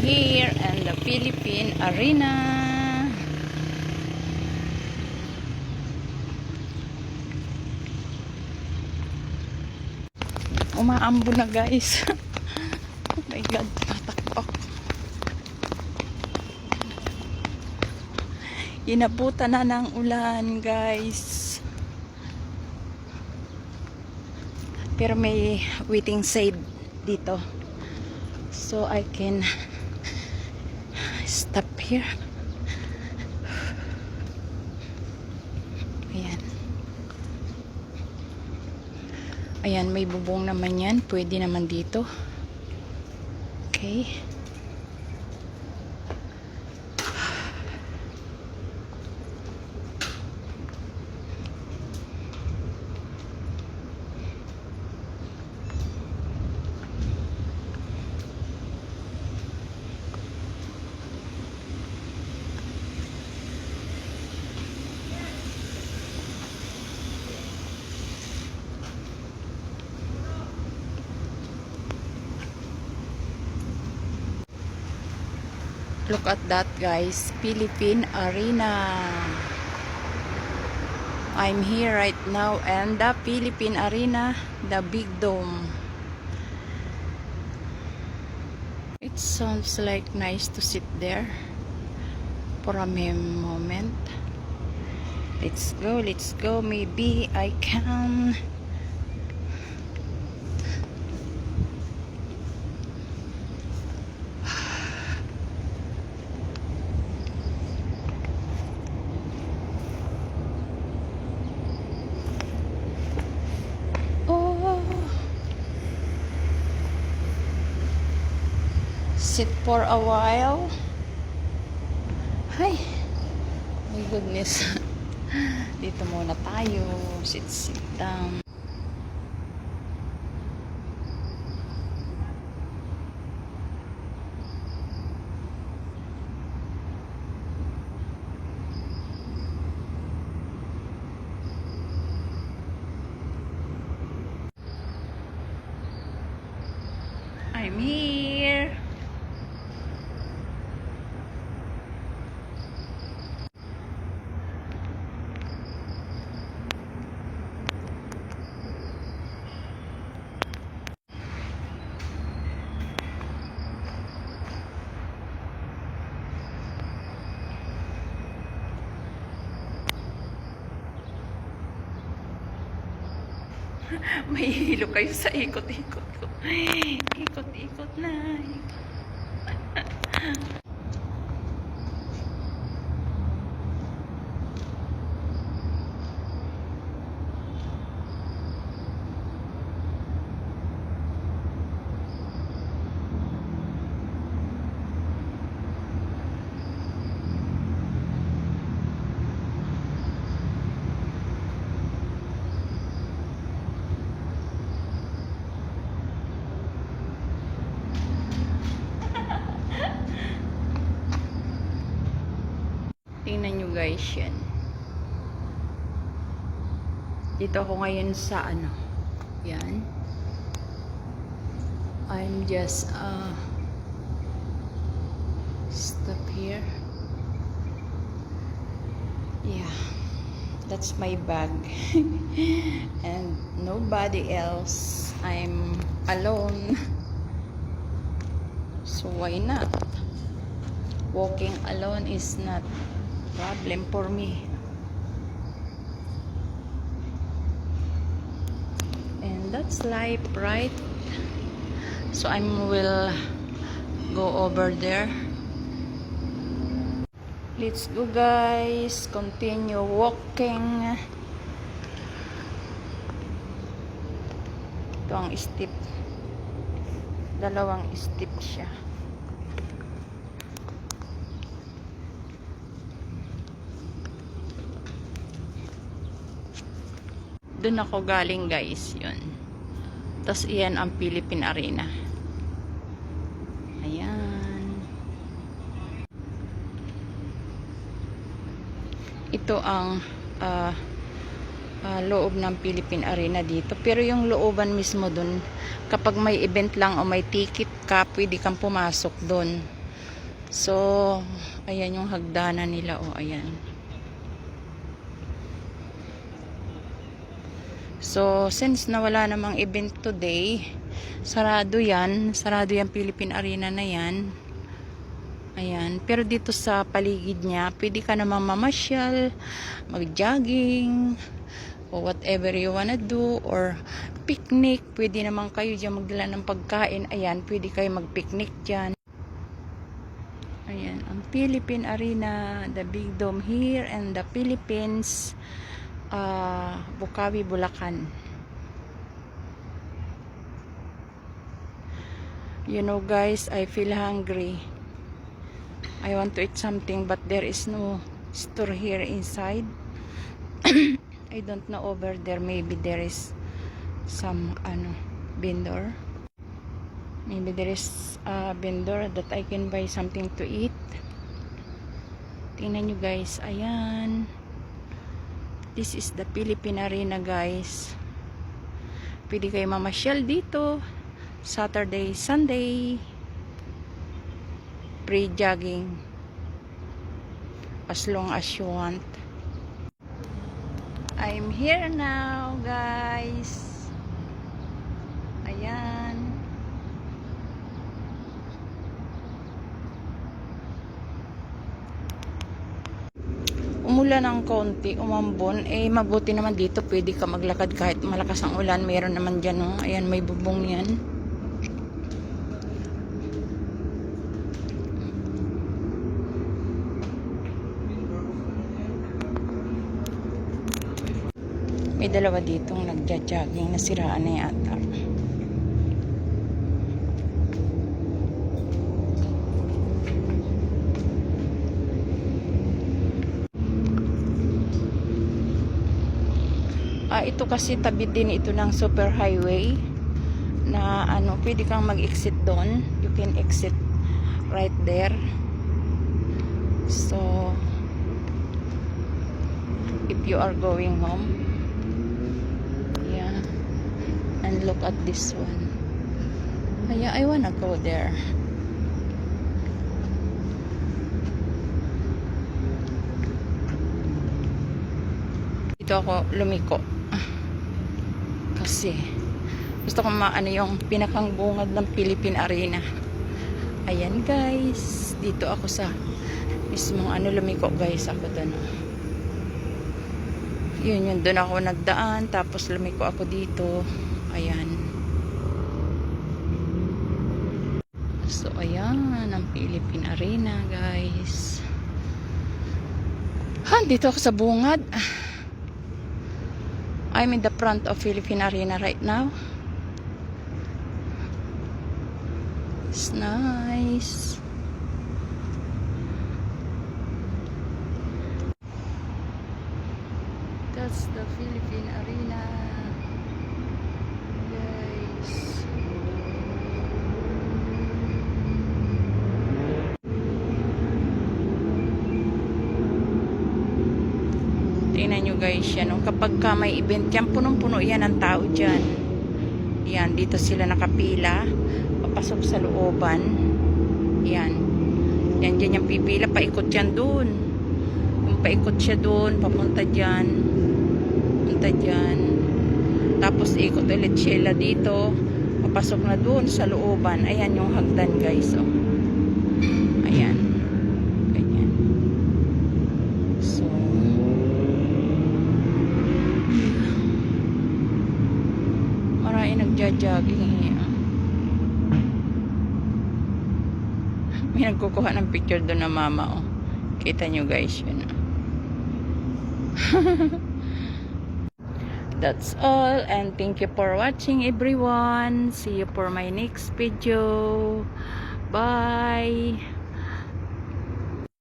here in the Philippine Arena. Umaambo na guys. Oh my god, tatakpak. Inabutan na ng ulan guys. Pero may waiting shade dito. So I can stop here. Ayan. Ayan, may bubong naman yan. Pwede naman dito. Okay. Look at that guys, Philippine Arena. I'm here right now and the Philippine Arena, the big dome. It sounds like nice to sit there for a moment. Let's go, maybe I can. Sit for a while. Hi. My goodness. Dito muna tayo. Sit down. I'm here. May hilo kayo sa ikot-ikot ko. Ikot-ikot na. Tingnan nyo guys yan. Dito ako ngayon sa ano. Yan. I'm just stop here. Yeah. That's my bag. And nobody else. I'm alone. So why not? Walking alone is not problem for me. And that's life, right? So I will go over there. Let's go guys, continue walking. Ito ang step. Dalawang step siya. Doon ako galing guys, yun. Tapos iyan ang Philippine Arena. Ayan. Ito ang loob ng Philippine Arena dito. Pero yung looban mismo doon, kapag may event lang o may ticket ka, pwede kang pumasok doon. So, ayan yung hagdanan nila. O, ayan. So, since nawala namang event today, sarado yan. Sarado yung Philippine Arena na yan. Ayan. Pero dito sa paligid niya, pwede ka namang mamasyal, mag-jogging, o whatever you wanna do, or picnic. Pwede naman kayo dyan magdala ng pagkain. Ayan, pwede kayo mag-picnic dyan. Ayan, ang Philippine Arena, the big dome here in the Philippines, Bukawi, Bulacan. You know guys, I feel hungry. I want to eat something, but there is no store here inside. I don't know over there. Maybe there is some vendor. Maybe there is a vendor that I can buy something to eat. Tingnan nyo guys. Ayan. This is the Philippine Arena guys. Pwede kayo mamasyal dito. Saturday, Sunday. Pre-jogging. As long as you want. I'm here now guys. Ayan. Umulan ng konti, umambon. Eh, mabuti naman dito. Pwede ka maglakad kahit malakas ang ulan. Meron naman dyan, oh. Ayan, may bubong yan. May dalawa ditong nagja-jogging. Nasiraan na yata. Ito kasi tabi din ito ng super highway na pwede kang mag-exit doon. You can exit right there. So if you are going home, yeah, and look at this one. Yeah, I wanna go there. Dito ako lumiko kasi gusto ko maano yung pinakang bungad ng Philippine Arena. Ayan guys, dito ako sa mismong lumiko guys ako doon. Yun doon ako nagdaan, tapos lumiko ako dito. Ayan. So ayan ang Philippine Arena guys. Dito ako sa bungad. I'm in the front of Philippine Arena right now. It's nice. That's the Philippine Arena. Guys. Tingnan nyo guys yan. Kapag ka may event yan, punong-puno yan ang tao dyan. Yan, dito sila nakapila. Papasok sa looban. Yan. Yan dyan yung pipila. Paikot yan dun. Kung paikot siya dun, papunta dyan. Papunta dyan. Tapos ikot ulit sila dito. Papasok na dun sa looban. Ayan yung hagdan guys. Oh. Ayan. Ganyan. So, maraming nagja-jogging. May nagkukuha ng picture doon na mama. Oh. Kita nyo guys yun. That's all, and thank you for watching everyone. See you for my next video. Bye.